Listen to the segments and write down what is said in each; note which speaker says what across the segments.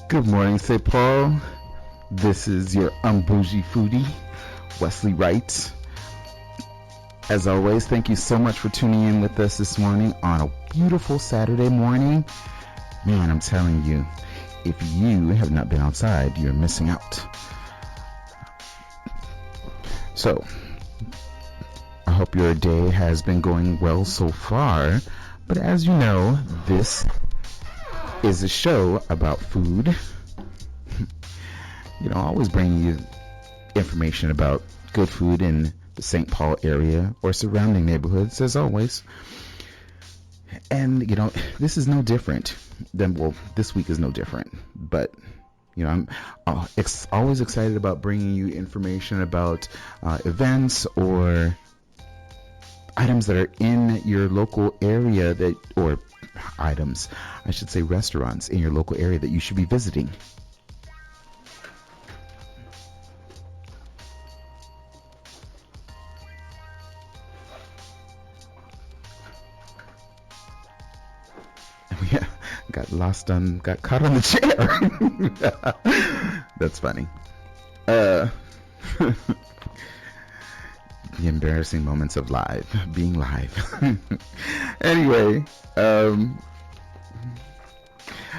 Speaker 1: Good morning, St. Paul. This is your Un-Bougie foodie, Wesley Wright. As always, thank you so much for tuning in with us this morning on a beautiful Saturday morning. Man, I'm telling you, if you have not been outside, you're missing out. So, I hope your day has been going well so far. But as you know, this is a show about food. Always bringing you information about good food in the St. Paul area or surrounding neighborhoods, as always. And, this is no different this week is no different. But, I'm always excited about bringing you information about events or items that are in your local area restaurants in your local area that you should be visiting. Yeah, got caught on the chair. That's funny. The embarrassing moments of being live. Anyway,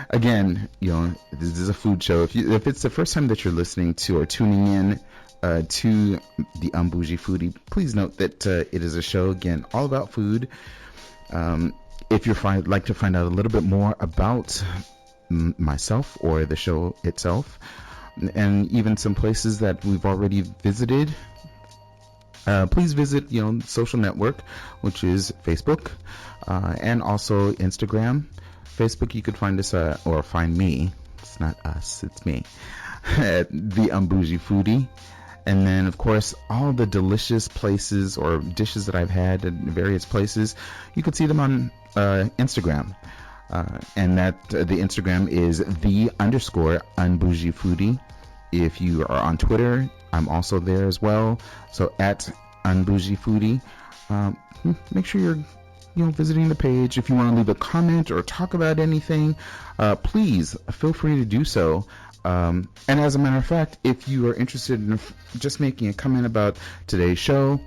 Speaker 1: again, this is a food show. If it's the first time that you're listening to or tuning in to the Un-Bougie Foodie, please note that it is a show, again, all about food. If you'd like to find out a little bit more about myself or the show itself, and even some places that we've already visited, please visit social network, which is Facebook, and also Instagram. Facebook, you could find us or find me. It's not us, it's me, at the Un-Bougie Foodie. And then, of course, all the delicious places or dishes that I've had in various places, you can see them on Instagram. And that the Instagram is _Un-Bougie Foodie. If you are on Twitter, I'm also there as well. So at Un-Bougie Foodie. Make sure you're visiting the page. If you want to leave a comment or talk about anything, please feel free to do so. And as a matter of fact, if you are interested in just making a comment about today's show,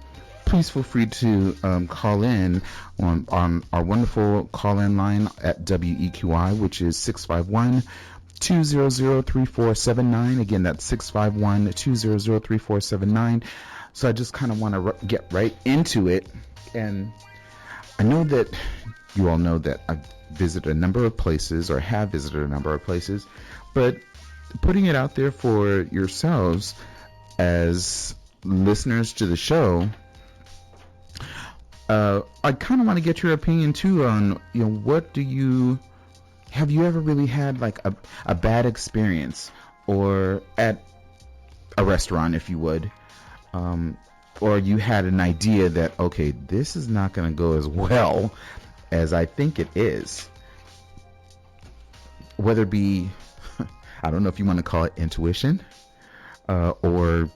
Speaker 1: please feel free to call in on our wonderful call-in line at WEQI, which is 651-200-3479. Again, that's 651-200-3479. So I just kind of want to get right into it. And I know that you all know that I've visited a number of places or have visited a number of places, but putting it out there for yourselves as listeners to the show, I kind of want to get your opinion too on, have you ever really had like a bad experience or at a restaurant, if you would, or you had an idea that, okay, this is not going to go as well as I think it is, whether it be, I don't know if you want to call it intuition or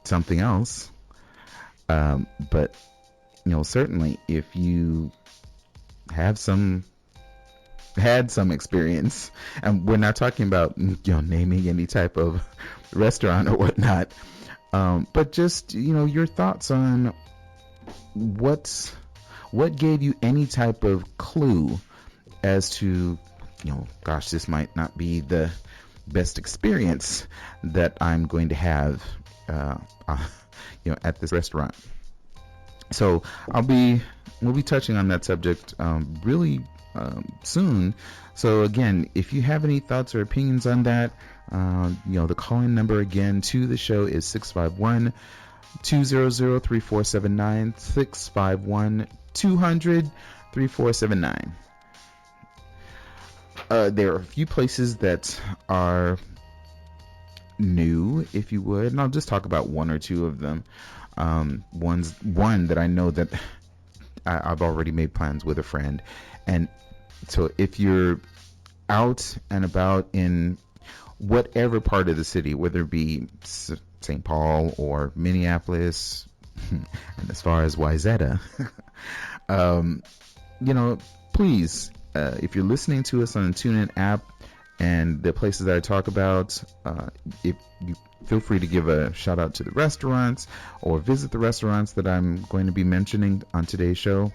Speaker 1: something else. But, certainly if you had some experience, and we're not talking about, naming any type of restaurant or whatnot, but just, your thoughts on what gave you any type of clue as to, gosh, this might not be the best experience that I'm going to have at this restaurant. So we'll be touching on that subject really soon. So again, if you have any thoughts or opinions on that, the call-in number again to the show is 651-200-3479, 651-200-3479. There are a few places that are new, if you would, and I'll just talk about one or two of them. One that I know that I've already made plans with a friend, and so if you're out and about in whatever part of the city, whether it be St. Paul or Minneapolis, and as far as Wayzata, please, if you're listening to us on the TuneIn app, And the places that I talk about, if you feel free to give a shout out to the restaurants or visit the restaurants that I'm going to be mentioning on today's show,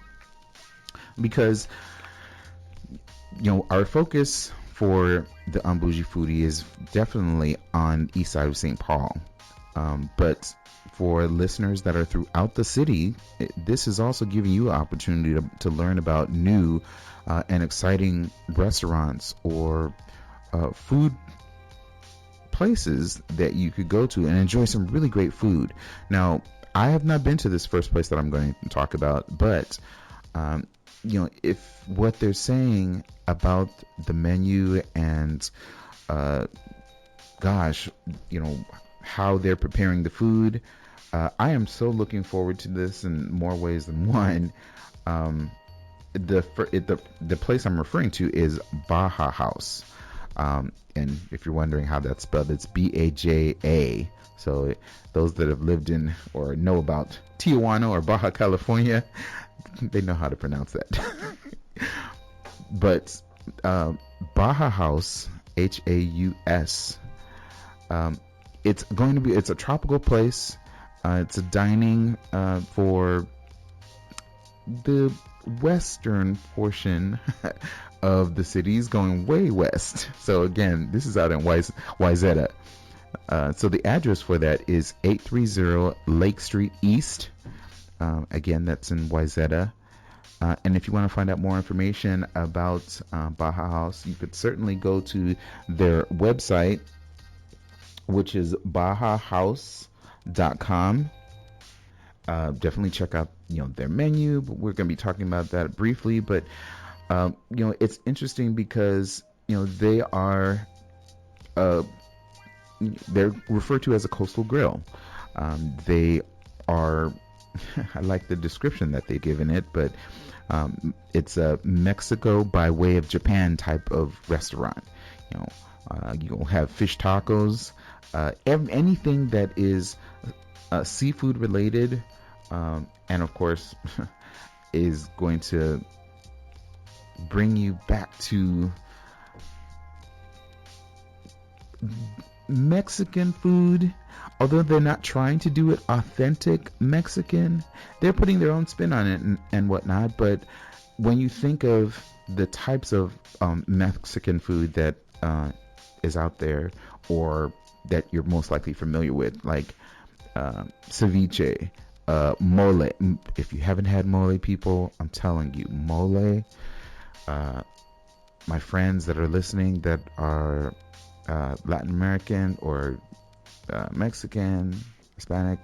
Speaker 1: because our focus for the Un-Bougie foodie is definitely on east side of St. Paul, but for listeners that are throughout the city, this is also giving you an opportunity to learn about new and exciting restaurants or food places that you could go to and enjoy some really great food. Now, I have not been to this first place that I'm going to talk about, but if what they're saying about the menu and how they're preparing the food, I am so looking forward to this in more ways than one. The place I'm referring to is Baja Haus. And if you're wondering how that's spelled, it's Baja. So those that have lived in or know about Tijuana or Baja California, they know how to pronounce that. But Baja Haus, Haus, it's a tropical place. It's a dining for the western portion of the cities, going way west. So again, this is out in Wayzata. So the address for that is 830 Lake Street East. Again, that's in Wayzata. And if you want to find out more information about Baja Haus, you could certainly go to their website, which is bajahaus.com. Definitely check out their menu, but we're going to be talking about that briefly. But it's interesting because they are they're referred to as a coastal grill. They are I like the description that they've given it, but it's a Mexico by way of Japan type of restaurant. You'll have fish tacos, anything that is seafood related, and of course is going to bring you back to Mexican food. Although they're not trying to do it authentic Mexican, they're putting their own spin on it and whatnot. But when you think of the types of Mexican food that is out there, or that you're most likely familiar with, like ceviche, mole. If you haven't had mole, people, I'm telling you, mole. My friends that are listening that are Latin American or Mexican, Hispanic,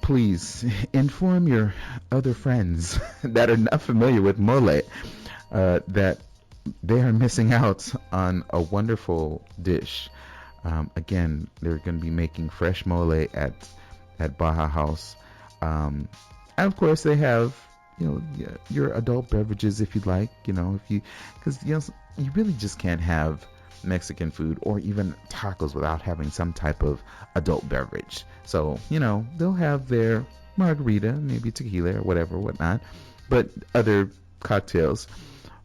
Speaker 1: please inform your other friends that are not familiar with mole that they are missing out on a wonderful dish. Again, they're going to be making fresh mole at Baja Haus, and of course they have your adult beverages if you'd like, because you really just can't have Mexican food or even tacos without having some type of adult beverage. So they'll have their margarita, maybe tequila or whatnot, but other cocktails.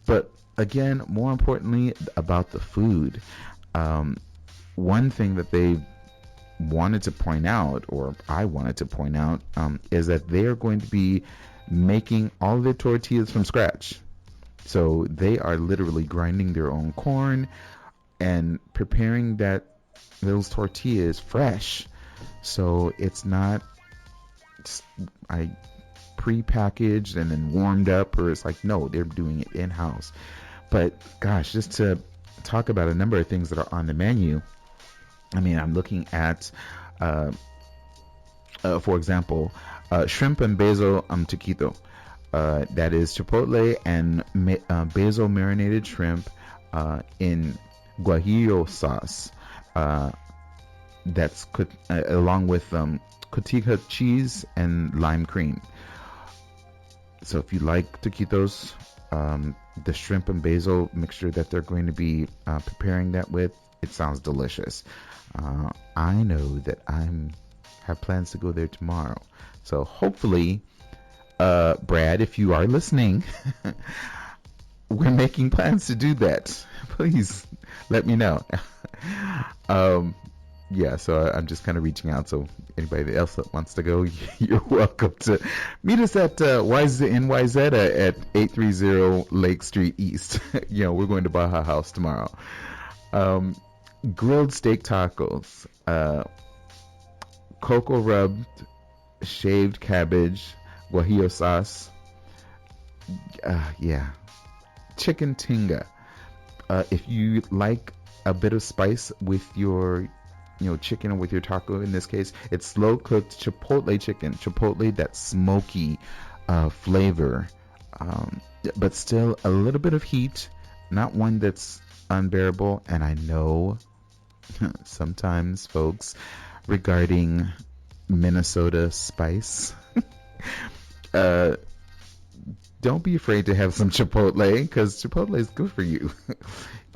Speaker 1: But again, more importantly about the food, one thing that they wanted to point out, or I wanted to point out, is that they are going to be making all of their tortillas from scratch. So they are literally grinding their own corn and preparing those tortillas fresh. So it's not pre-packaged and then warmed up, or it's like, no, they're doing it in-house. But gosh, just to talk about a number of things that are on the menu, I mean, I'm looking at for example, shrimp and basil taquito. That is chipotle and basil marinated shrimp in guajillo sauce. That's along with cotija cheese and lime cream. So if you like taquitos, the shrimp and basil mixture that they're going to be preparing that with, it sounds delicious. I know that I have plans to go there tomorrow. So hopefully, Brad, if you are listening, we're making plans to do that. Please let me know. um, yeah, so I'm just kind of reaching out. So anybody else that wants to go, you're welcome to meet us at Wayzata at 830 Lake Street East. We're going to Baja Haus tomorrow. Grilled steak tacos, cocoa rubbed shaved cabbage, guajillo sauce. Yeah, chicken tinga. If you like a bit of spice with your chicken, or with your taco, in this case it's slow cooked chipotle chicken. Chipotle, that smoky flavor, but still a little bit of heat, not one that's unbearable. And I know sometimes, folks, regarding Minnesota spice, don't be afraid to have some chipotle, because chipotle is good for you.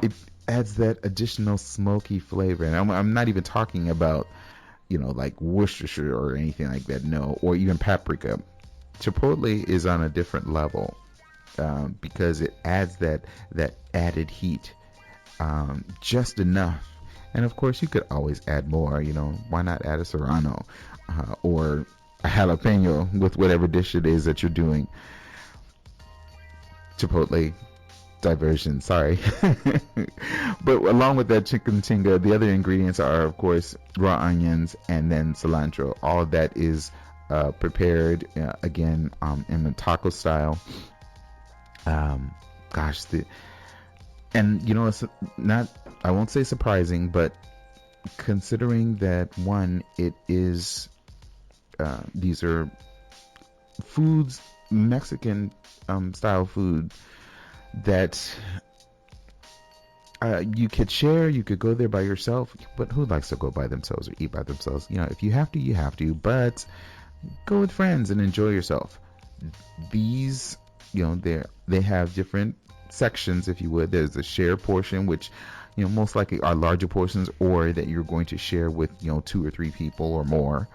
Speaker 1: It adds that additional smoky flavor. And I'm not even talking about, like Worcestershire or anything like that. No, or even paprika. Chipotle is on a different level, because it adds that added heat, just enough. And of course, you could always add more. Why not add a serrano or a jalapeno with whatever dish it is that you're doing? Chipotle diversion, sorry. But along with that chicken tinga, the other ingredients are, of course, raw onions and then cilantro. All of that is prepared again in the taco style. It's not, I won't say surprising, but considering that, one, it is these are foods, Mexican style food, that you could share. You could go there by yourself, but who likes to go by themselves or eat by themselves? If you have to, you have to, but go with friends and enjoy yourself. These, they have different sections, if you would. There's a share portion, which most likely are larger portions, or that you're going to share with 2 or 3 people or more.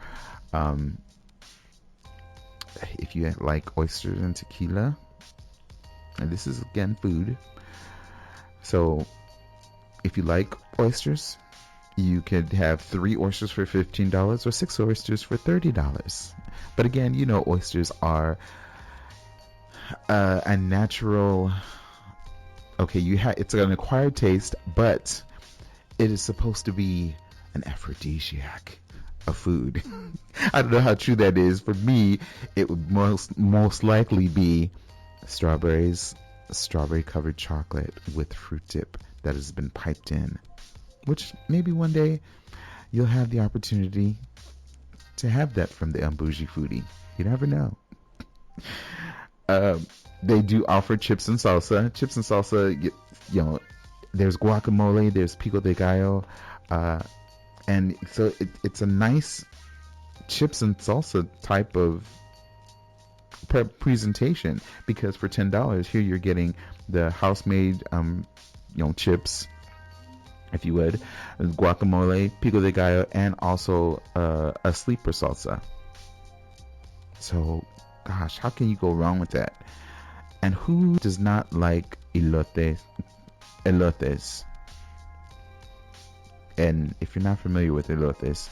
Speaker 1: If you like oysters and tequila, and this is again food, so if you like oysters, you could have 3 oysters for $15 or 6 oysters for $30. But again, oysters are a natural, it's an acquired taste, but it is supposed to be an aphrodisiac of food. I don't know how true that is. For me, it would most likely be strawberry covered chocolate with fruit dip that has been piped in, which maybe one day you'll have the opportunity to have that from the Un-Bougie foodie. You never know. They do offer chips and salsa. There's guacamole, there's pico de gallo, and so it's a nice chips and salsa type of presentation, because for $10 here you're getting the house-made chips, if you would, guacamole, pico de gallo, and also a sleeper salsa. So gosh, how can you go wrong with that? And who does not like elotes? And if you're not familiar with elotes,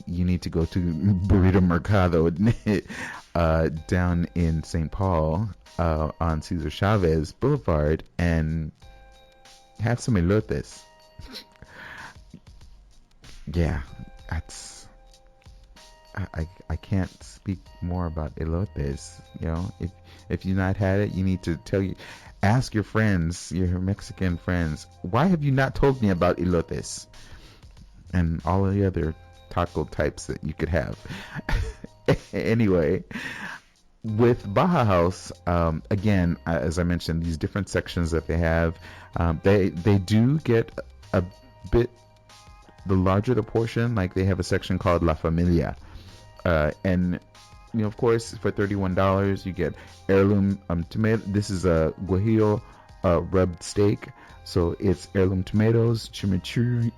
Speaker 1: you need to go to Burrito Mercado down in St. Paul on Cesar Chavez Boulevard and have some elotes. Yeah, that's... I can't speak more about elotes. If you've not had it, you need to ask your friends, your Mexican friends, why have you not told me about elotes and all of the other taco types that you could have. Anyway, with Baja Haus, again, as I mentioned, these different sections that they have, they do get a bit, the larger the portion, like they have a section called La Familia, and of course, for $31 you get heirloom tomato. This is a guajillo rubbed steak, so it's heirloom tomatoes, chimichurri,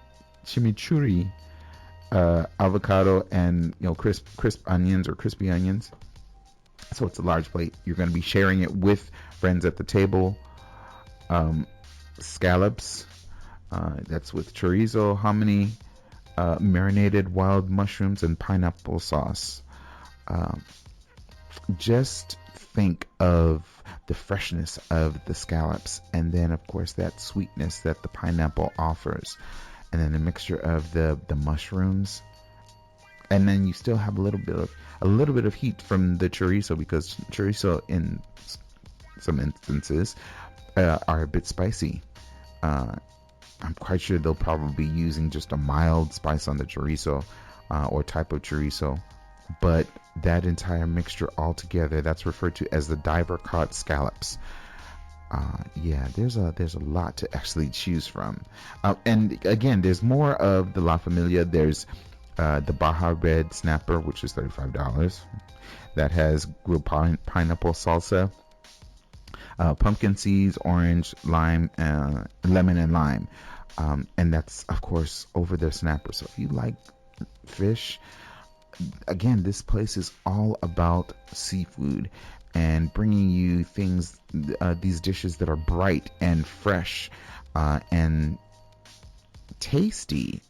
Speaker 1: avocado, and crisp onions or crispy onions. So it's a large plate. You're going to be sharing it with friends at the table. Scallops. That's with chorizo, hominy, marinated wild mushrooms, and pineapple sauce. Just think of the freshness of the scallops, and then of course that sweetness that the pineapple offers, and then the mixture of the mushrooms, and then you still have a little bit of heat from the chorizo, because chorizo in some instances are a bit spicy. I'm quite sure they'll probably be using just a mild spice on the chorizo or type of chorizo, but that entire mixture all together, that's referred to as the diver caught scallops. Yeah, there's a lot to actually choose from. And again, there's more of the La Familia. There's the Baja Red Snapper, which is $35. That has grilled pineapple salsa, pumpkin seeds, orange, lime, lemon, and lime. And that's, of course, over their snapper. So if you like fish, again, this place is all about seafood and bringing you things, these dishes that are bright and fresh and tasty.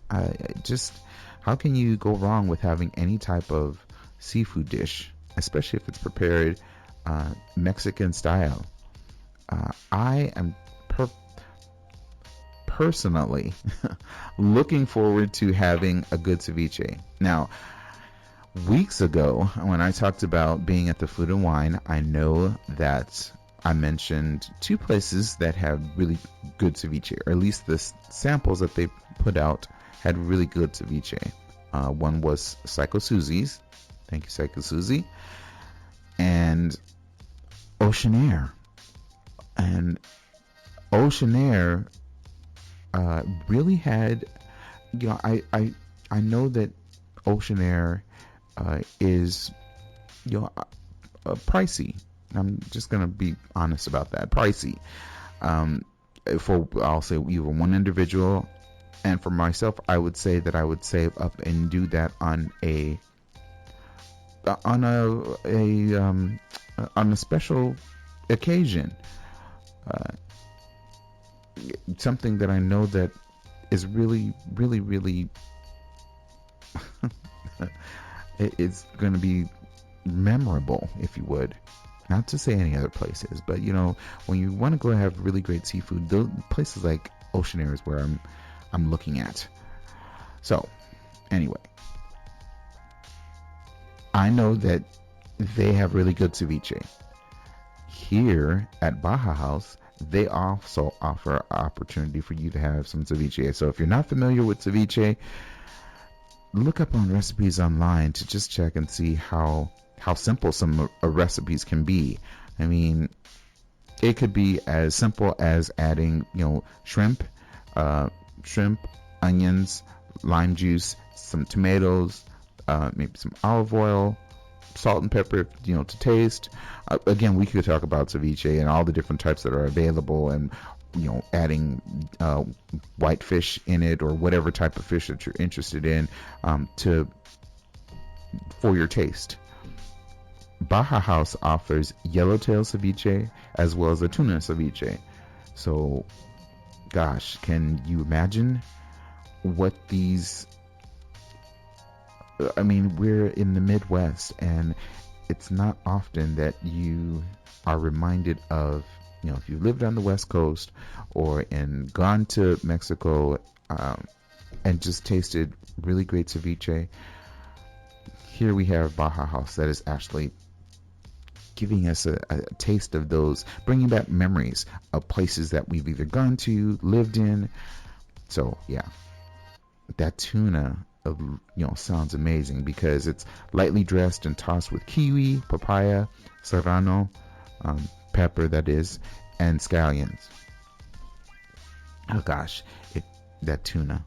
Speaker 1: Just how can you go wrong with having any type of seafood dish, especially if it's prepared Mexican style? I am personally looking forward to having a good ceviche. Now, weeks ago, when I talked about being at the Food and Wine, I know that I mentioned two places that have really good ceviche, or at least the samples that they put out had really good ceviche. One was Psycho Susie's. Thank you, Psycho Susie. And Ocean Air. And Ocean Air really had, I know that Ocean Air is, pricey. I'm just gonna be honest about that. Pricey. I'll say either one individual, and for myself, I would say that I would save up and do that on a special occasion. Something that I know that is really, really, really it's going to be memorable, if you would. Not to say any other places, but when you want to go have really great seafood, those places like Ocean Air is where I'm looking at. So, anyway, I know that they have really good ceviche. Here at Baja Haus, they also offer an opportunity for you to have some ceviche. So if you're not familiar with ceviche, look up on recipes online to just check and see how simple some recipes can be. I mean, it could be as simple as adding, shrimp, onions, lime juice, some tomatoes, maybe some olive oil, salt and pepper, to taste. Again, we could talk about ceviche and all the different types that are available, and adding white fish in it, or whatever type of fish that you're interested in for your taste. Baja Haus offers yellowtail ceviche as well as a tuna ceviche. So, gosh, can you imagine what these... I mean, we're in the Midwest, and it's not often that you are reminded of, if you lived on the West Coast or gone to Mexico and just tasted really great ceviche. Here we have Baja Haus that is actually giving us a taste of those, bringing back memories of places that we've either gone to, lived in. So, yeah, that tuna sounds amazing, because it's lightly dressed and tossed with kiwi, papaya, serrano, pepper, that is, and scallions. Oh gosh, that tuna,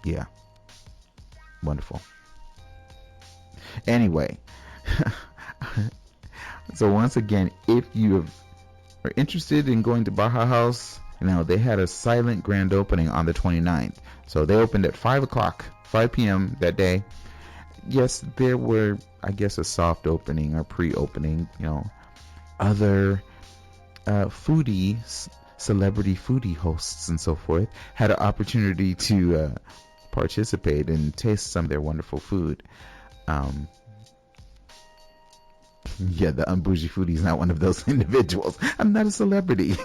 Speaker 1: yeah, wonderful. Anyway, so once again, if you are interested in going to Baja Haus, they had a silent grand opening on the 29th. So they opened at 5 p.m. that day. yes, there were, I guess, a soft opening or pre-opening. Other celebrity foodie hosts and so forth had an opportunity to participate and taste some of their wonderful food. Yeah, the Un-Bougie foodie is not one of those individuals. I'm not a celebrity.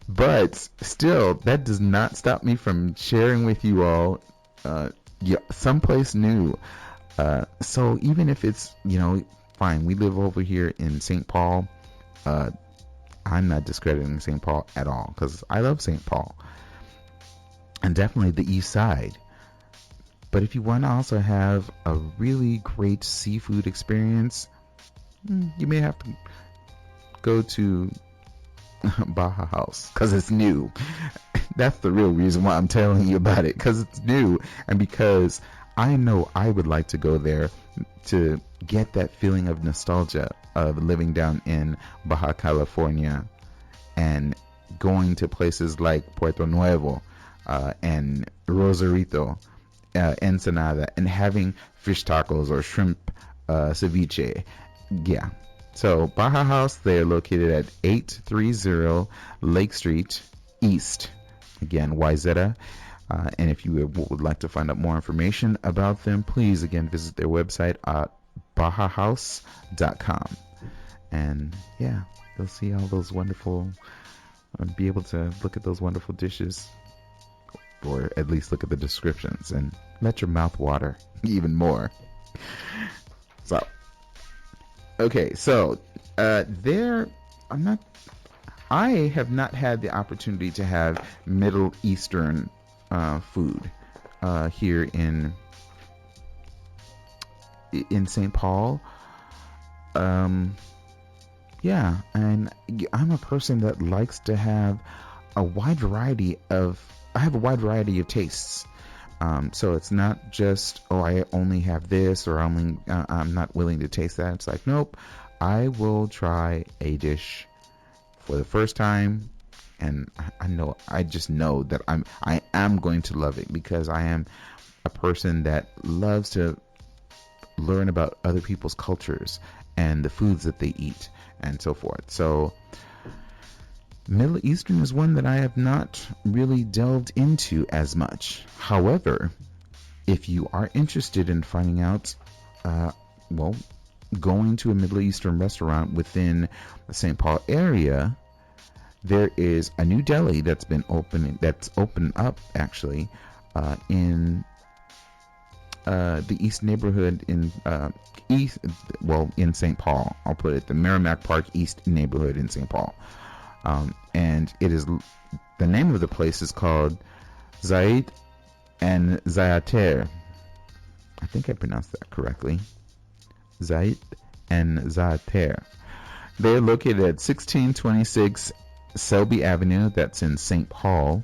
Speaker 1: But still, that does not stop me from sharing with you all someplace new. So even if it's, fine, we live over here in St. Paul. I'm not discrediting St. Paul at all because I love St. Paul. And definitely the East Side. But if you want to also have a really great seafood experience, you may have to go to Baja Haus because it's new. That's the real reason why I'm telling you about it, because it's new and because I know I would like to go there to get that feeling of nostalgia of living down in Baja California and going to places like Puerto Nuevo and Rosarito, Ensenada, and having fish tacos or shrimp ceviche. Yeah. So Baja Haus, they're located at 830 Lake Street East. Again, Wayzata. And if you would like to find out more information about them, please again visit their website at bajahaus.com. And yeah, you'll see all those wonderful, be able to look at those wonderful dishes, or at least look at the descriptions and let your mouth water even more. So, okay, so I have not had the opportunity to have Middle Eastern food here in St. Paul. Yeah, and I'm a person that likes to have a wide variety of tastes. So it's not just, I only have this, or I'm not willing to taste that. It's like, nope, I will try a dish for the first time, and I just know that I am going to love it, because I am a person that loves to learn about other people's cultures and the foods that they eat and so forth. So Middle Eastern is one that I have not really delved into as much. However, if you are interested in finding out, going to a Middle Eastern restaurant within the St. Paul area, there is a new deli that's opened up actually in the East neighborhood in St. Paul. I'll put it the Merrimack Park East neighborhood in St. Paul. And the name of the place is called Zait and Za'atar. I think I pronounced that correctly. Zait and Za'atar. They're located at 1626 Selby Avenue. That's in St. Paul.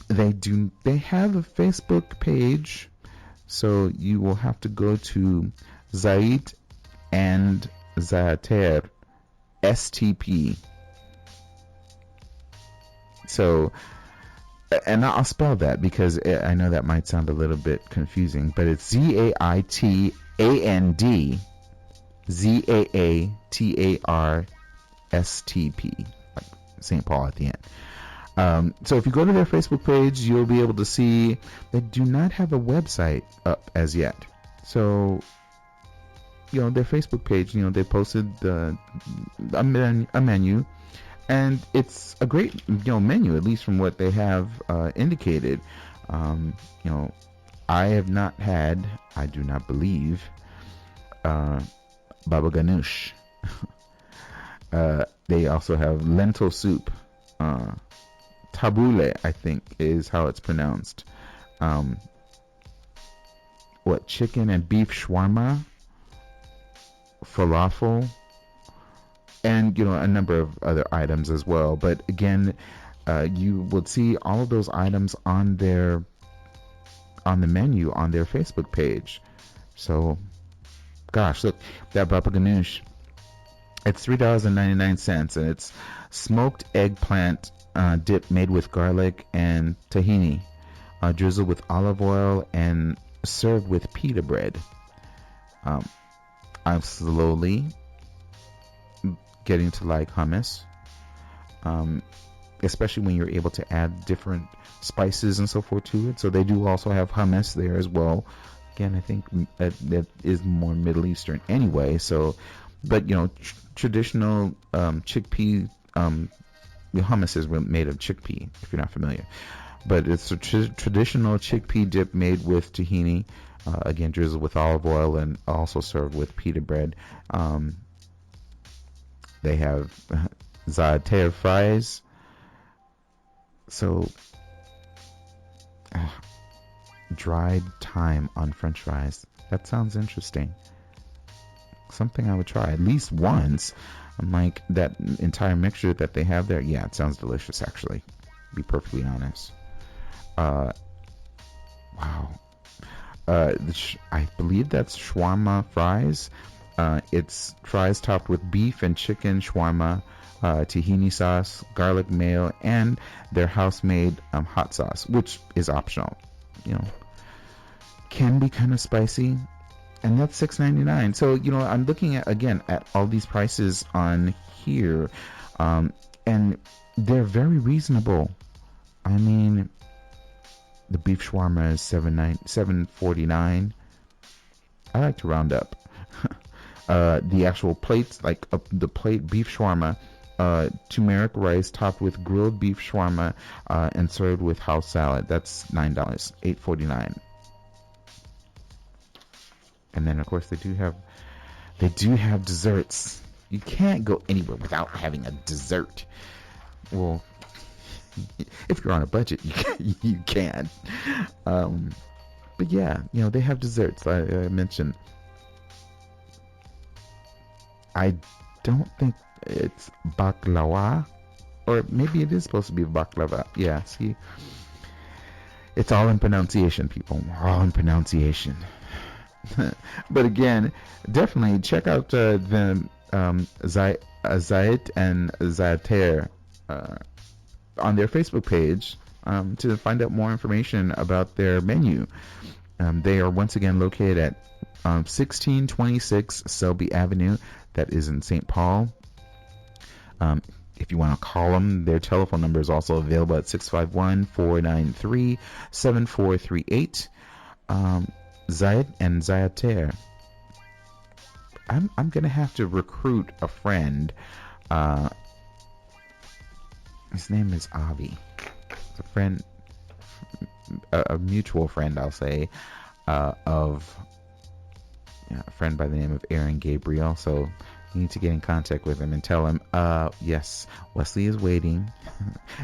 Speaker 1: They have a Facebook page, so you will have to go to Zait and Za'atar STP. So, and I'll spell that because I know that might sound a little bit confusing, but it's ZAITAND ZAATAR STP, like St. Paul at the end. So if you go to their Facebook page, you'll be able to see they do not have a website up as yet. So, their Facebook page, they posted a menu, and it's a great, menu, at least from what they have indicated. I have not had, I do not believe, baba ganoush. They also have lentil soup. Tabbouleh, I think, is how it's pronounced. Chicken and beef shawarma, falafel, and a number of other items as well. But again, you will see all of those items on the menu on their Facebook page. So, gosh, look, that baba ganoush, it's $3.99, and it's smoked eggplant dip made with garlic and tahini, drizzled with olive oil and served with pita bread. I'm slowly getting to like hummus, especially when you're able to add different spices and so forth to it. So they do also have hummus there as well. Again, I think that is more Middle Eastern anyway. So, but traditional chickpea hummus is made of chickpea, if you're not familiar. But it's a traditional chickpea dip made with tahini, again drizzled with olive oil and also served with pita bread. They have Za'atar fries. So, dried thyme on French fries. That sounds interesting. Something I would try at least once. I'm like, that entire mixture that they have there, yeah, it sounds delicious, actually. To be perfectly honest. Wow. I believe that's shawarma fries. It's fries topped with beef and chicken shawarma, tahini sauce, garlic mayo, and their house-made hot sauce, which is optional. Can be kind of spicy, and that's $6.99. So I'm looking at all these prices on here, and they're very reasonable. I mean, the beef shawarma is $7.49. I like to round up. The actual plates, like the plate beef shawarma, turmeric rice topped with grilled beef shawarma, and served with house salad. That's $9, $8.49. And then of course they do have desserts. You can't go anywhere without having a dessert. Well, if you're on a budget, you can. But yeah, they have desserts. I mentioned. I don't think it's baklava, or maybe it is supposed to be baklava. Yeah, see, it's all in pronunciation, people. All in pronunciation. But again, definitely check out the Zait and Za'atar on their Facebook page to find out more information about their menu. They are once again located at 1626 Selby Avenue. That is in St. Paul. If you want to call them, their telephone number is also available at 651-493-7438. Zait and Za'atar. I'm gonna have to recruit a friend. His name is Avi. It's a friend, a mutual friend, I'll say, of a friend by the name of Aaron Gabriel. So you need to get in contact with him and tell him, yes, Wesley is waiting.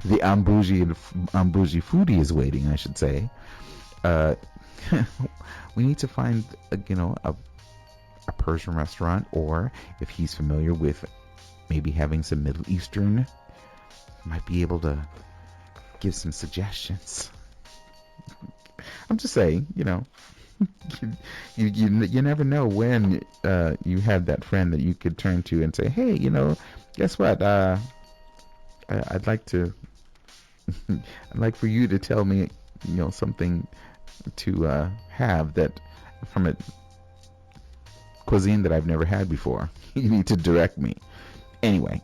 Speaker 1: The Un-Bougie foodie is waiting, I should say. We need to find a Persian restaurant, or if he's familiar with maybe having some Middle Eastern, might be able to give some suggestions. I'm just saying, you never know when you have that friend that you could turn to and say, hey, guess what? I'd like for you to tell me, something to have that from a cuisine that I've never had before. You need to direct me. Anyway.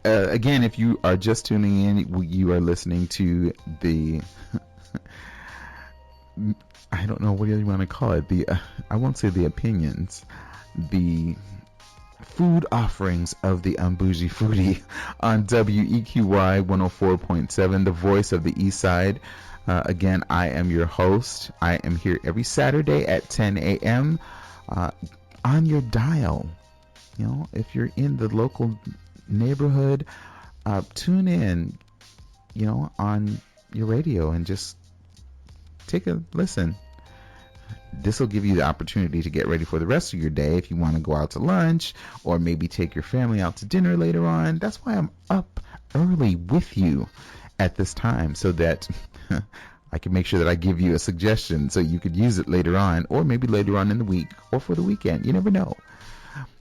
Speaker 1: Again, if you are just tuning in, you are listening to the I don't know what you want to call it. I won't say the opinions, the food offerings of the Un-Bougie foodie on WEQY 104.7, the voice of the East Side. Again, I am your host. I am here every Saturday at 10 a.m. On your dial. If you're in the local neighborhood, tune in, on your radio and just take a listen. This will give you the opportunity to get ready for the rest of your day if you want to go out to lunch or maybe take your family out to dinner later on. That's why I'm up early with you at this time, so that I can make sure that I give you a suggestion so you could use it later on, or maybe later on in the week or for the weekend. You never know.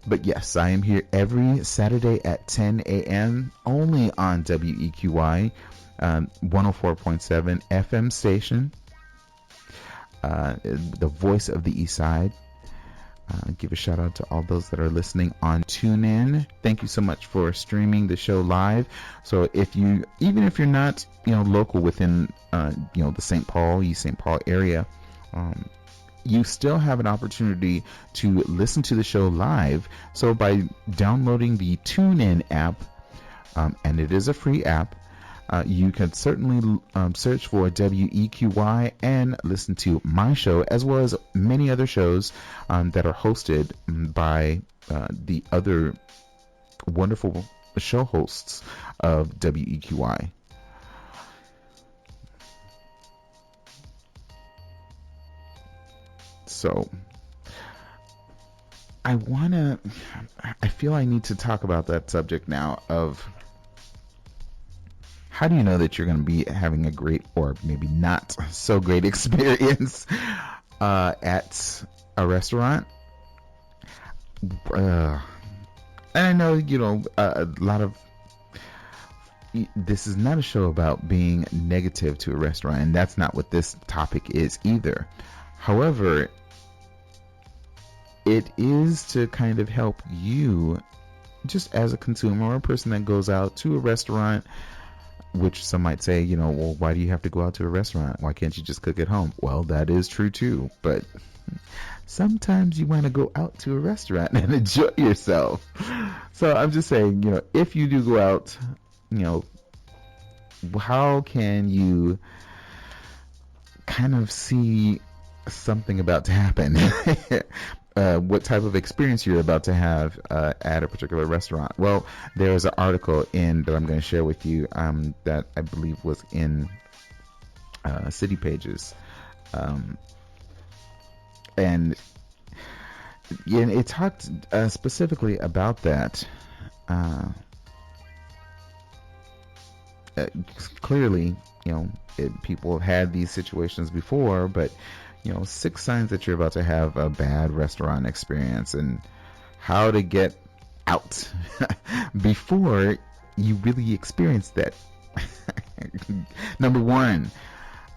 Speaker 1: But yes, I am here every Saturday at 10 a.m. only on WEQY. 104.7 FM station, the voice of the East Side. Give a shout out to all those that are listening on TuneIn. Thank you so much for streaming the show live. So even if you're not, local within, the East St. Paul area, you still have an opportunity to listen to the show live. So by downloading the TuneIn app, and it is a free app, you can certainly search for WEQY and listen to my show, as well as many other shows that are hosted by the other wonderful show hosts of WEQY. So I feel I need to talk about that subject now of how do you know that you're going to be having a great or maybe not so great experience at a restaurant? And I know, a lot of this is not a show about being negative to a restaurant, and that's not what this topic is either. However, it is to kind of help you just as a consumer or a person that goes out to a restaurant, which some might say, well, why do you have to go out to a restaurant? Why can't you just cook at home? Well, that is true too. But sometimes you want to go out to a restaurant and enjoy yourself. So I'm just saying, if you do go out, how can you kind of see something about to happen? What type of experience you're about to have at a particular restaurant. Well, there's an article that I'm going to share with you that I believe was in City Pages. And it talked specifically about that. Clearly, people have had these situations before, but 6 signs that you're about to have a bad restaurant experience and how to get out before you really experience that. Number 1,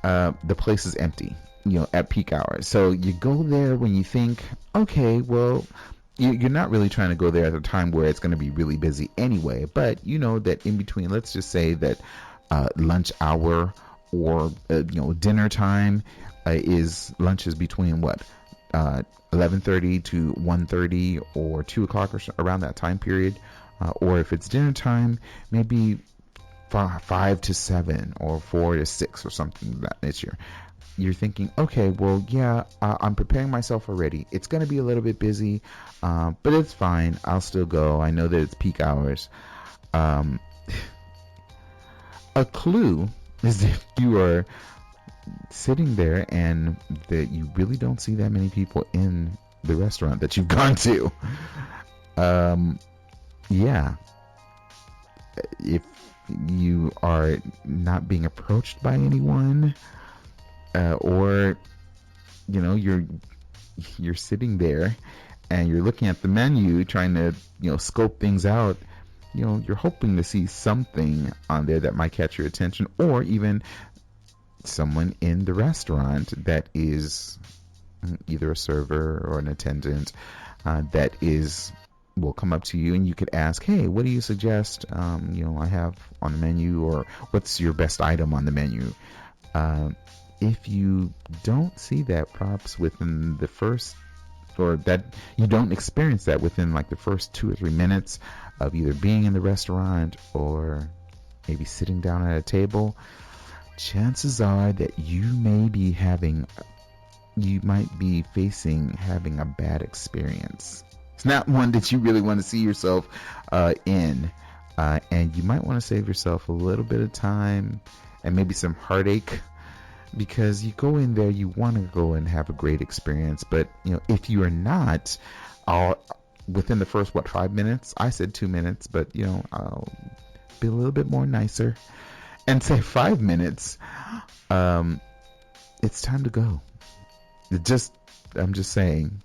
Speaker 1: the place is empty, at peak hours. So you go there when you think, okay, well, you're not really trying to go there at a time where it's going to be really busy anyway, but that in between, let's just say that lunch hour or dinner time, lunch is between 11:30 to 1:30 or 2 o'clock or around that time period, or if it's dinner time, maybe 5 to 7 or 4 to 6 or something of that nature. You're thinking, okay, well, yeah, I'm preparing myself already. It's going to be a little bit busy, but it's fine. I'll still go. I know that it's peak hours. A clue is if you are sitting there and that you really don't see that many people in the restaurant that you've gone to. Yeah. If you are not being approached by anyone, or you're sitting there and you're looking at the menu trying to scope things out, you're hoping to see something on there that might catch your attention, or even someone in the restaurant that is either a server or an attendant that will come up to you, and you could ask, hey, what do you suggest I have on the menu, or what's your best item on the menu? If you don't see that perhaps within the first, or that you don't experience that within like the first 2 or 3 minutes of either being in the restaurant or maybe sitting down at a table, chances are that you might be facing having a bad experience. It's not one that you really want to see yourself in, and you might want to save yourself a little bit of time and maybe some heartache, because you go in there, you want to go and have a great experience, but if you are not, within the first 5 minutes, I said 2 minutes, but I'll be a little bit more nicer and say 5 minutes, it's time to go. I'm just saying,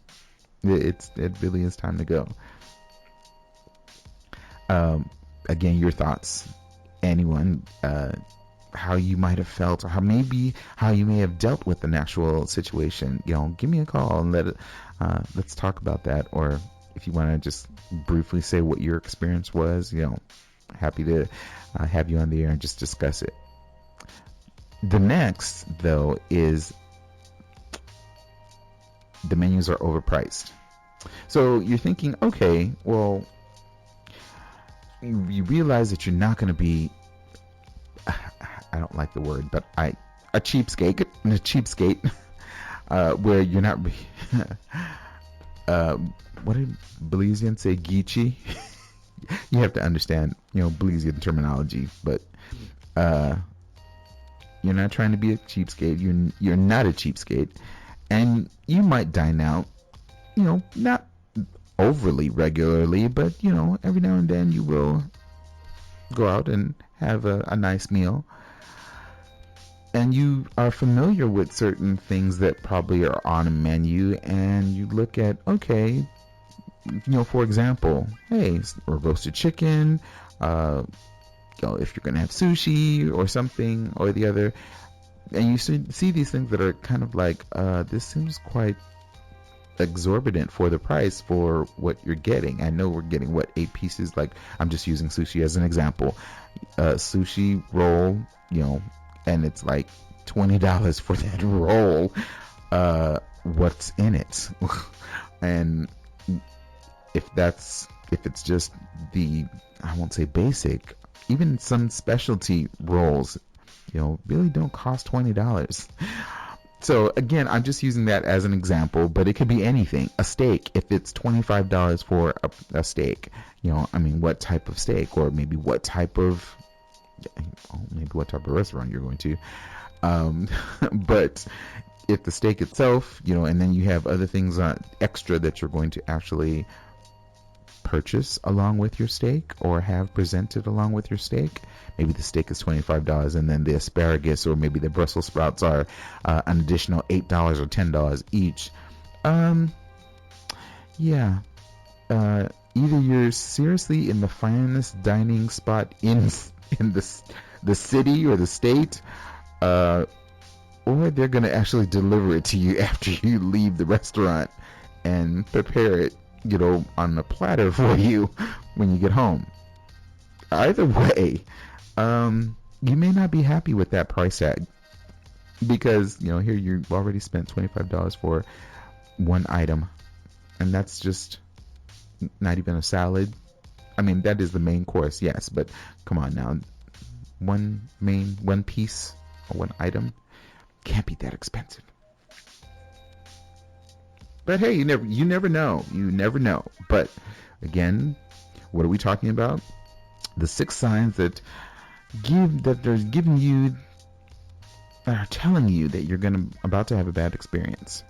Speaker 1: it really is time to go. Again, your thoughts, anyone, how you might have felt, or how you may have dealt with an actual situation, give me a call and let's talk about that. Or if you want to just briefly say what your experience was, happy to have you on the air and just discuss it. The next, though, is the menus are overpriced. So you're thinking, okay, well, you realize that you're not going to be, I don't like the word, but a cheapskate, where you're not, what did Belizeans say, geechee? You have to understand, Belizean terminology, but you're not trying to be a cheapskate. You're not a cheapskate, and you might dine out, not overly regularly, but every now and then you will go out and have a nice meal, and you are familiar with certain things that probably are on a menu, and you look at, okay, for example, hey, or roasted chicken, if you're going to have sushi or something or the other, and you see these things that are kind of like, this seems quite exorbitant for the price for what you're getting. I know we're getting 8 pieces, like I'm just using sushi as an example, sushi roll, and it's like $20 for that roll. What's in it? And if it's just the, I won't say basic, even some specialty rolls, really don't cost $20. So again, I'm just using that as an example, but it could be anything. A steak, if it's $25 for a steak, what type of steak, or maybe what type of restaurant you're going to. But if the steak itself, and then you have other things extra that you're going to actually purchase along with your steak or have presented along with your steak. Maybe the steak is $25, and then the asparagus or maybe the Brussels sprouts are an additional $8 or $10 each. Either you're seriously in the finest dining spot in the city or the state, or they're going to actually deliver it to you after you leave the restaurant and prepare it, on a platter for you when you get home. Either way, you may not be happy with that price tag, because here you've already spent $25 for one item, and that's just not even a salad. I mean, that is the main course, yes, but come on now, one piece or one item can't be that expensive. But hey, you never know. But again, what are we talking about? The 6 signs that are telling you that you're about to have a bad experience.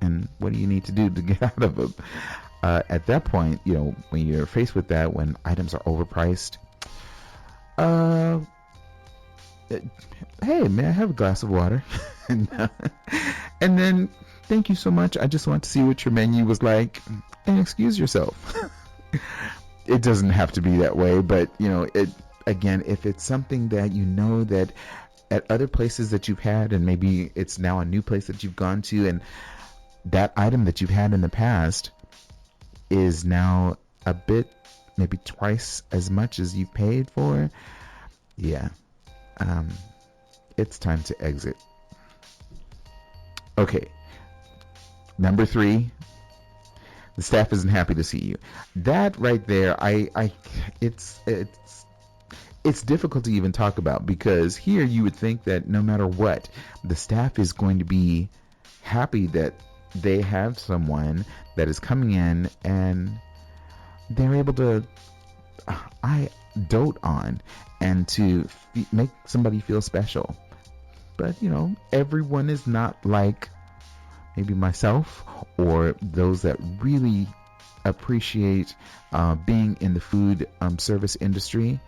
Speaker 1: And what do you need to do to get out of them? At that point, when you're faced with that, when items are overpriced, hey, may I have a glass of water? And then, thank you so much. I just want to see what your menu was like, and excuse yourself. It doesn't have to be that way, but again, if it's something that that at other places that you've had, and maybe it's now a new place that you've gone to, and that item that you've had in the past is now a bit, maybe twice as much as you've paid for, it's time to exit. Okay. Number 3, the staff isn't happy to see you. That right there, it's difficult to even talk about, because here you would think that no matter what, the staff is going to be happy that they have someone that is coming in and they're able to dote on and to make somebody feel special. But everyone is not like maybe myself or those that really appreciate being in the food service industry.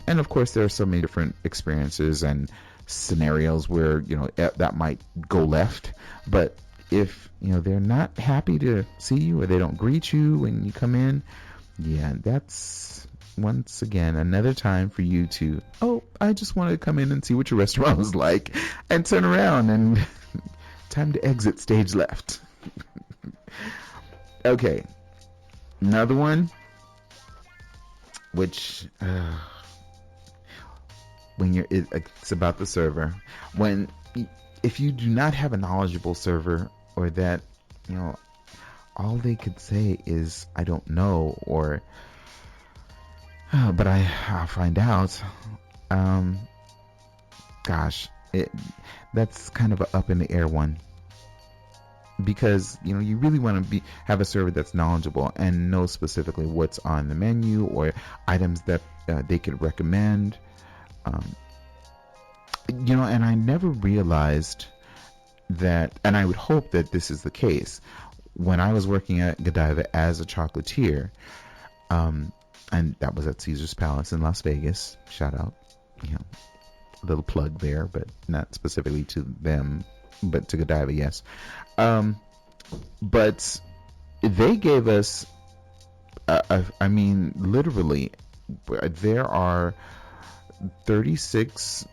Speaker 1: And of course, there are so many different experiences and scenarios where that might go left. But if they're not happy to see you, or they don't greet you when you come in, that's once again, another time for you to, oh, I just wanted to come in and see what your restaurant was like, and turn around and time to exit stage left. Okay, another one, which when it's about the server. If you do not have a knowledgeable server, or that, all they could say is, I don't know, or but I'll find out. Gosh, that's kind of an up in the air one, because you really want to have a server that's knowledgeable and know specifically what's on the menu or items that they could recommend. And I never realized that, and I would hope that this is the case, when I was working at Godiva as a chocolatier, and that was at Caesar's Palace in Las Vegas. Shout out, a little plug there, but not specifically to them, but to Godiva, yes. But they gave us, literally, there are 36,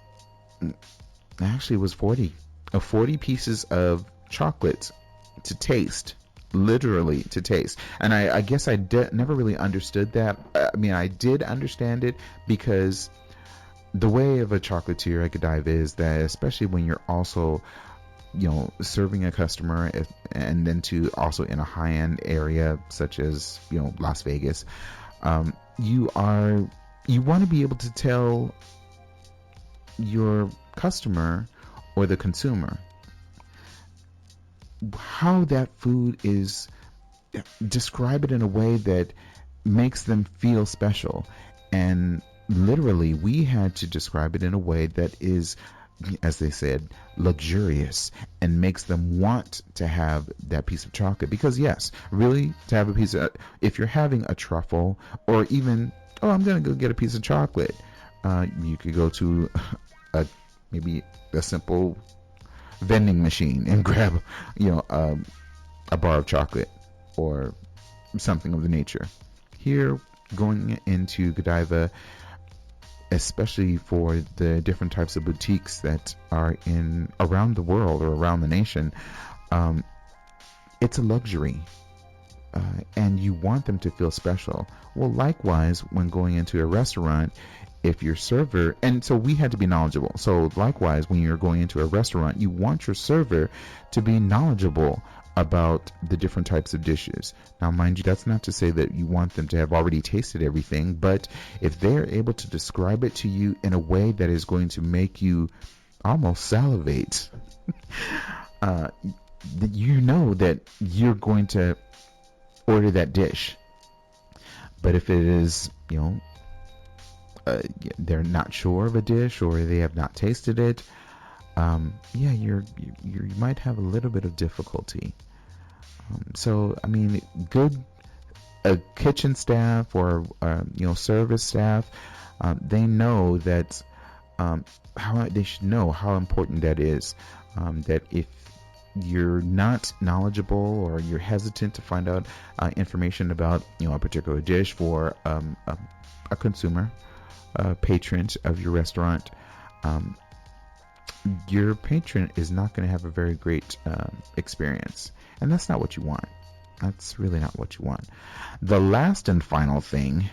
Speaker 1: actually it was 40 pieces of chocolate to taste, literally to taste. And I guess I never really understood that. I did understand it, because the way of a chocolatier at Godiva is that, especially when you're also serving a customer, and then to also in a high-end area such as Las Vegas, you want to be able to tell your customer or the consumer how that food is, describe it in a way that makes them feel special. And literally, we had to describe it in a way that is, as they said, luxurious, and makes them want to have that piece of chocolate. Because yes, really, to have a piece of, if you're having a truffle, or even, I'm going to go get a piece of chocolate, you could go to maybe a simple vending machine and grab a bar of chocolate or something of the nature. Here, going into Godiva, especially for the different types of boutiques that are around the world or around the nation, it's a luxury, and you want them to feel special. Well, likewise, when going into a restaurant, if your server, and so we had to be knowledgeable. So likewise, when you're going into a restaurant, you want your server to be knowledgeable about the different types of dishes. Now, mind you, that's not to say that you want them to have already tasted everything, but if they're able to describe it to you in a way that is going to make you almost salivate, you know that you're going to order that dish. But if it is, they're not sure of a dish, or they have not tasted it, you might have a little bit of difficulty. So good kitchen staff or service staff, they know that they should know how important that is. That if you're not knowledgeable, or you're hesitant to find out information about a particular dish for a consumer, patron of your restaurant, your patron is not going to have a very great experience, and that's not what you want. That's really not what you want. The last and final thing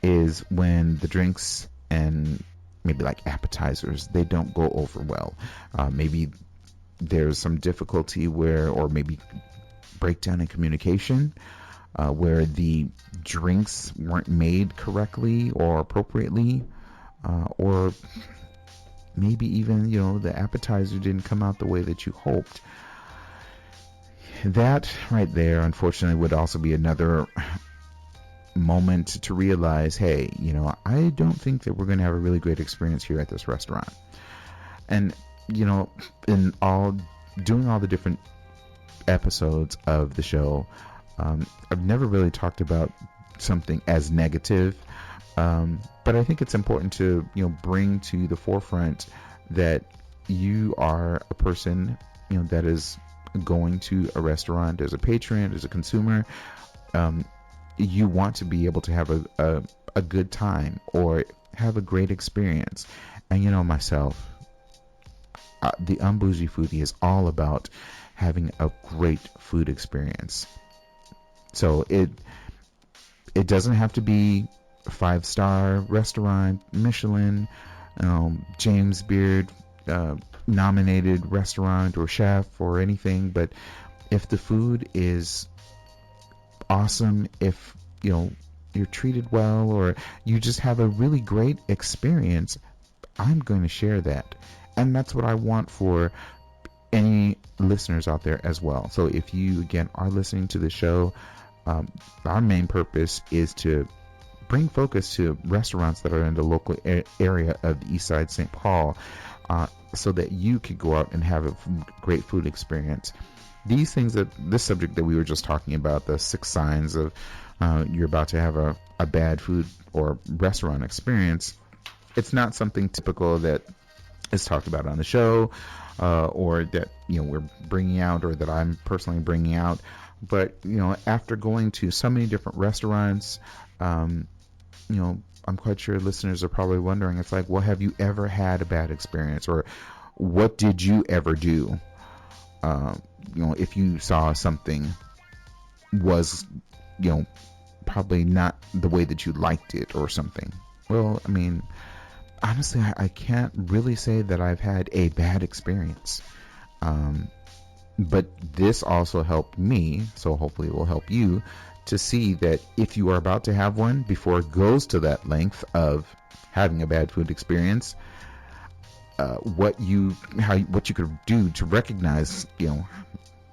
Speaker 1: is when the drinks and maybe like appetizers, they don't go over well. Maybe there's some difficulty or maybe breakdown in communication, where the drinks weren't made correctly or appropriately, or maybe even, the appetizer didn't come out the way that you hoped. That right there, unfortunately, would also be another moment to realize, hey, I don't think that we're going to have a really great experience here at this restaurant. And, doing all the different episodes of the show, I've never really talked about something as negative, but I think it's important to bring to the forefront that you are a person that is going to a restaurant as a patron, as a consumer. You want to be able to have a good time or have a great experience. And myself, the Un-Bougie foodie is all about having a great food experience. So it doesn't have to be a 5-star restaurant, Michelin, James Beard nominated restaurant or chef or anything, but if the food is awesome, if you're treated well, or you just have a really great experience, I'm going to share that. And that's what I want for any listeners out there as well. So if you, again, are listening to the show, our main purpose is to bring focus to restaurants that are in the local area of the East Side St. Paul, so that you could go out and have a great food experience. These things, this subject that we were just talking about, the 6 signs of you're about to have a bad food or restaurant experience, it's not something typical that is talked about on the show, or that we're bringing out, or that I'm personally bringing out. But after going to so many different restaurants, I'm quite sure listeners are probably wondering, it's like, well, have you ever had a bad experience, or what did you ever do? If you saw something was, probably not the way that you liked it or something. Well, I mean, honestly, I can't really say that I've had a bad experience. But this also helped me, so hopefully it will help you to see that if you are about to have one, before it goes to that length of having a bad food experience, what you could do to recognize,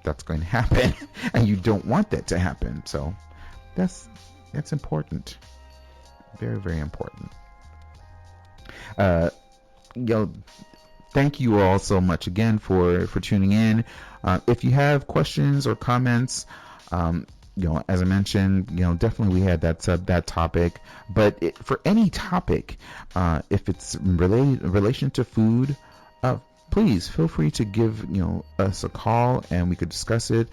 Speaker 1: that's going to happen, and you don't want that to happen. So that's important, very, very important. Thank you all so much again for tuning in. If you have questions or comments, as I mentioned, definitely we had that topic. But for any topic, if it's relation to food, please feel free to give us a call and we could discuss it.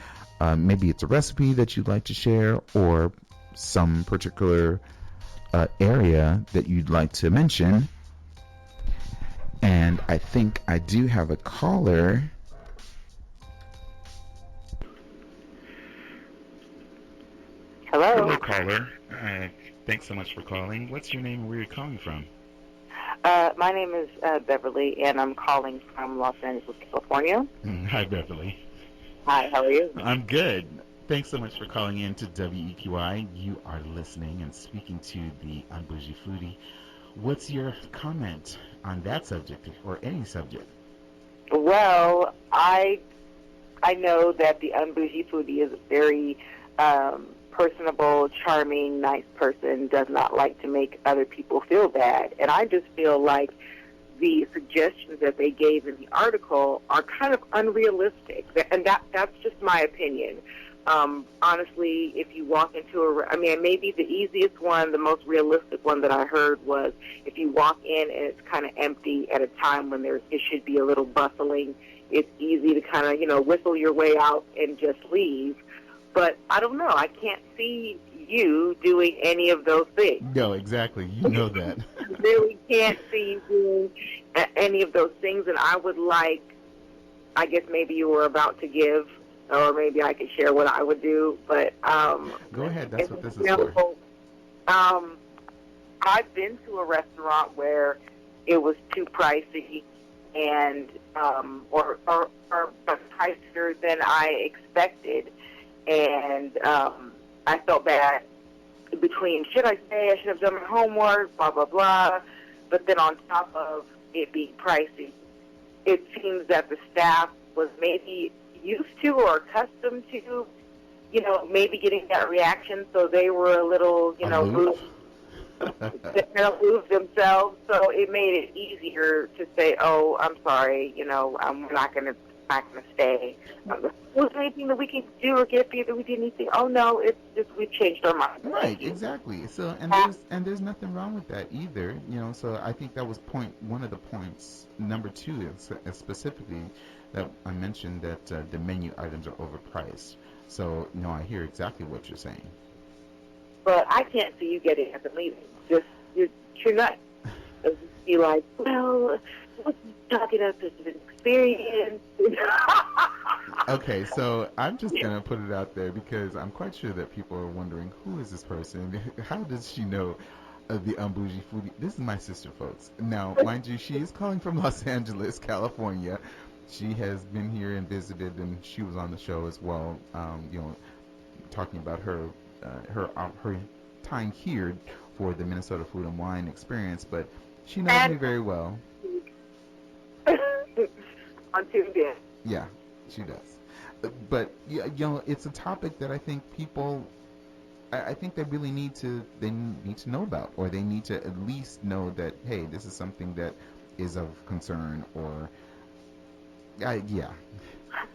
Speaker 1: Maybe it's a recipe that you'd like to share, or some particular area that you'd like to mention. And I think I do have a caller.
Speaker 2: Hello,
Speaker 1: caller. Thanks so much for calling. What's your name and where are you calling from?
Speaker 2: my name is Beverly, and I'm calling from Los Angeles, California.
Speaker 1: Hi, Beverly.
Speaker 2: Hi, how are you?
Speaker 1: I'm good. Thanks so much for calling in to WEQI. You are listening and speaking to the Un-Bougie Foodie. What's your comment on that subject, or any subject?
Speaker 2: Well, I know that the Un-Bougie Foodie is a very personable, charming, nice person, does not like to make other people feel bad. And I just feel like the suggestions that they gave in the article are kind of unrealistic. And that's just my opinion. Honestly, if you walk into maybe the easiest one, the most realistic one that I heard was if you walk in and it's kind of empty at a time when it should be a little bustling, it's easy to kind of, whistle your way out and just leave. But I don't know. I can't see you doing any of those things.
Speaker 1: No, exactly. You know that.
Speaker 2: Really can't see you doing any of those things. And I would like, I guess maybe you were about to give, or maybe I could share what I would do. But
Speaker 1: go ahead. That's what this is for.
Speaker 2: I've been to a restaurant where it was too pricey, and or pricier than I expected. And I felt bad between, should I stay, I should have done my homework, blah, blah, blah. But then on top of it being pricey, it seems that the staff was maybe used to or accustomed to, maybe getting that reaction. So they were a little, aloof themselves. So it made it easier to say, oh, I'm sorry, I'm not going to stay. Was there anything that we can do or get for you that we didn't think? Oh no, it's just we've changed our mind.
Speaker 1: Right, exactly. So there's nothing wrong with that either. So I think that was one of the points. Number 2 is specifically that I mentioned that the menu items are overpriced. So I hear exactly what you're saying.
Speaker 2: but I can't see you getting up and leaving. Just you're not. Be like, well, what's talking about such an experience?
Speaker 1: Okay, so I'm just gonna put it out there because I'm quite sure that people are wondering who is this person? How does she know of the Un-Bougie foodie? This is my sister, folks. Now, mind you, she is calling from Los Angeles, California. She has been here and visited, and she was on the show as well. Talking about her time here for the Minnesota Food and Wine Experience, but she knows me very well.
Speaker 2: On Tuesday.
Speaker 1: Yeah, she does. But it's a topic that I think people, I think they really need to know about, or they need to at least know that, hey, this is something that is of concern, or yeah.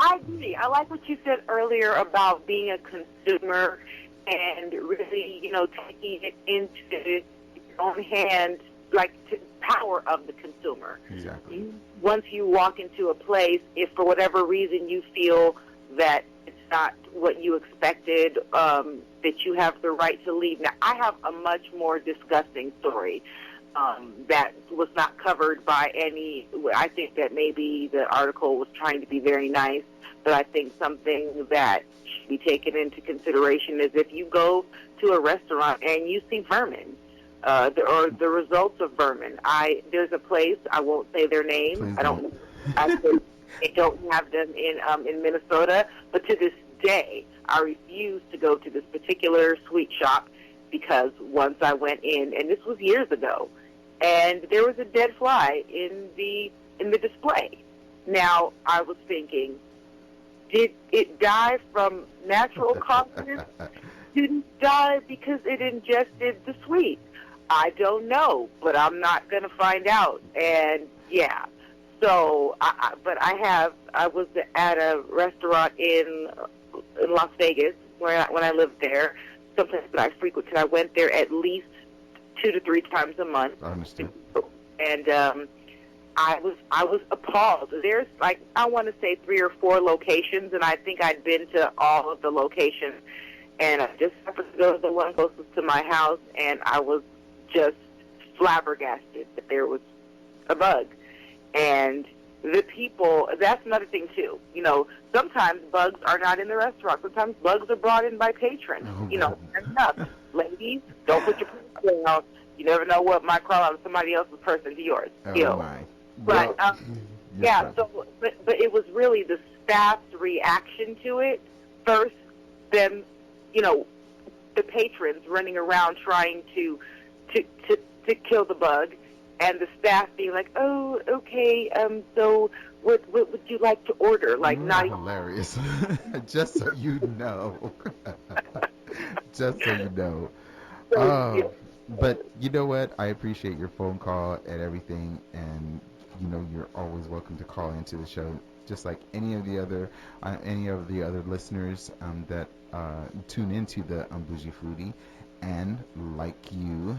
Speaker 2: I agree. I like what you said earlier about being a consumer and really, taking it into your own hands, like to the power of the consumer.
Speaker 1: Exactly.
Speaker 2: Once you walk into a place, if for whatever reason you feel that it's not what you expected, that you have the right to leave. Now, I have a much more disgusting story that was not covered by any. I think that maybe the article was trying to be very nice, but I think something that should be taken into consideration is if you go to a restaurant and you see vermin, or the results of vermin. There's a place, I won't say their name.
Speaker 1: Please
Speaker 2: I don't. They don't have them in Minnesota, but to this day, I refuse to go to this particular sweet shop because once I went in, and this was years ago, and there was a dead fly in the display. Now I was thinking, did it die from natural causes? Didn't die because it ingested the sweet? I don't know, but I'm not going to find out. And yeah, so I was at a restaurant in Las Vegas when I lived there, someplace that I frequented. I went there at least 2 to 3 times a month.
Speaker 1: I understand.
Speaker 2: And I was appalled. There's I want to say 3 or 4 locations, and I think I'd been to all of the locations. And I just happened to go to the one closest to my house, and I was just flabbergasted that there was a bug. And the people, that's another thing too. Sometimes bugs are not in the restaurant. Sometimes bugs are brought in by patrons. Fair enough. Ladies, don't put your pants down. You never know what might crawl out of somebody else's purse into yours.
Speaker 1: Oh my.
Speaker 2: But yeah, but it was really the staff's reaction to it first, then the patrons running around trying to kill the bug, and the staff being like, "Oh, okay. So what would you like to order?" Like, not even
Speaker 1: hilarious. Just so you know. Just so you know. But you know what? I appreciate your phone call and everything, and you're always welcome to call into the show, just like any of the other listeners that tune into the Un-Bougie Foodie. And like you,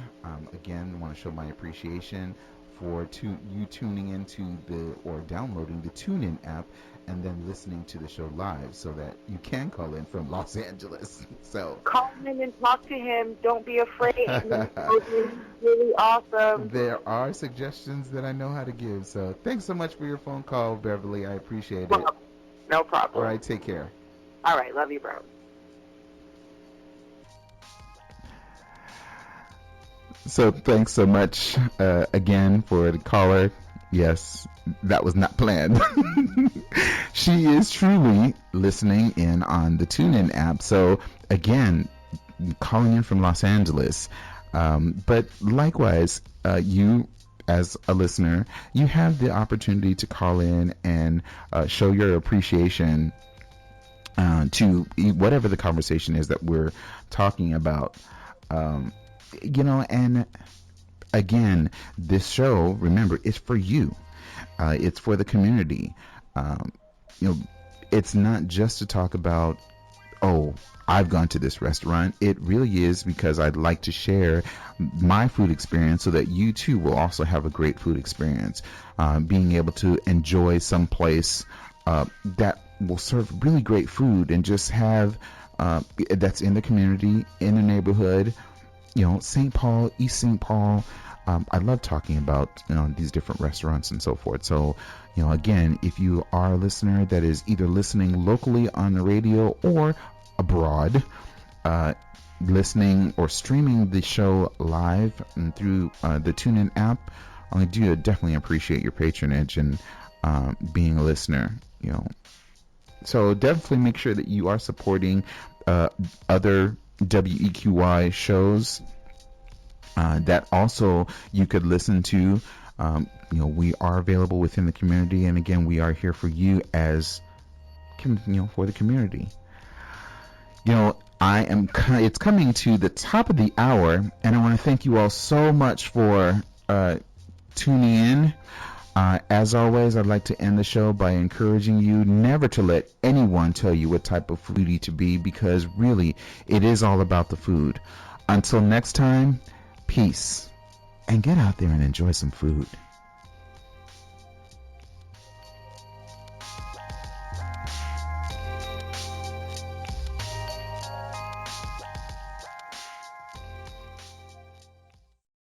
Speaker 1: again, want to show my appreciation for you tuning into or downloading the TuneIn app and then listening to the show live, so that you can call in from Los Angeles. So
Speaker 2: call in and talk to him. Don't be afraid. It's really awesome.
Speaker 1: There are suggestions that I know how to give. So thanks so much for your phone call, Beverly. I appreciate it.
Speaker 2: No problem.
Speaker 1: All right, take care.
Speaker 2: All right, love you, bro.
Speaker 1: So thanks so much again for the caller. Yes, that was not planned. She is truly listening in on the TuneIn app. So again, calling in from Los Angeles. But likewise, you as a listener, you have the opportunity to call in and show your appreciation to whatever the conversation is that we're talking about. And again, this show, remember, it's for you. It's for the community. It's not just to talk about, oh, I've gone to this restaurant. It really is because I'd like to share my food experience so that you too will also have a great food experience. Being able to enjoy some place that will serve really great food and just have that's in the community, in the neighborhood. St. Paul, East St. Paul. I love talking about these different restaurants and so forth. So again, if you are a listener that is either listening locally on the radio or abroad, listening or streaming the show live and through the TuneIn app, I do definitely appreciate your patronage and being a listener. So definitely make sure that you are supporting other WEQY shows that also you could listen to. We are available within the community, and again, we are here for you as for the community. It's coming to the top of the hour, and I want to thank you all so much for tuning in. As always, I'd like to end the show by encouraging you never to let anyone tell you what type of foodie to be, because really, it is all about the food. Until next time, peace, and get out there and enjoy some food.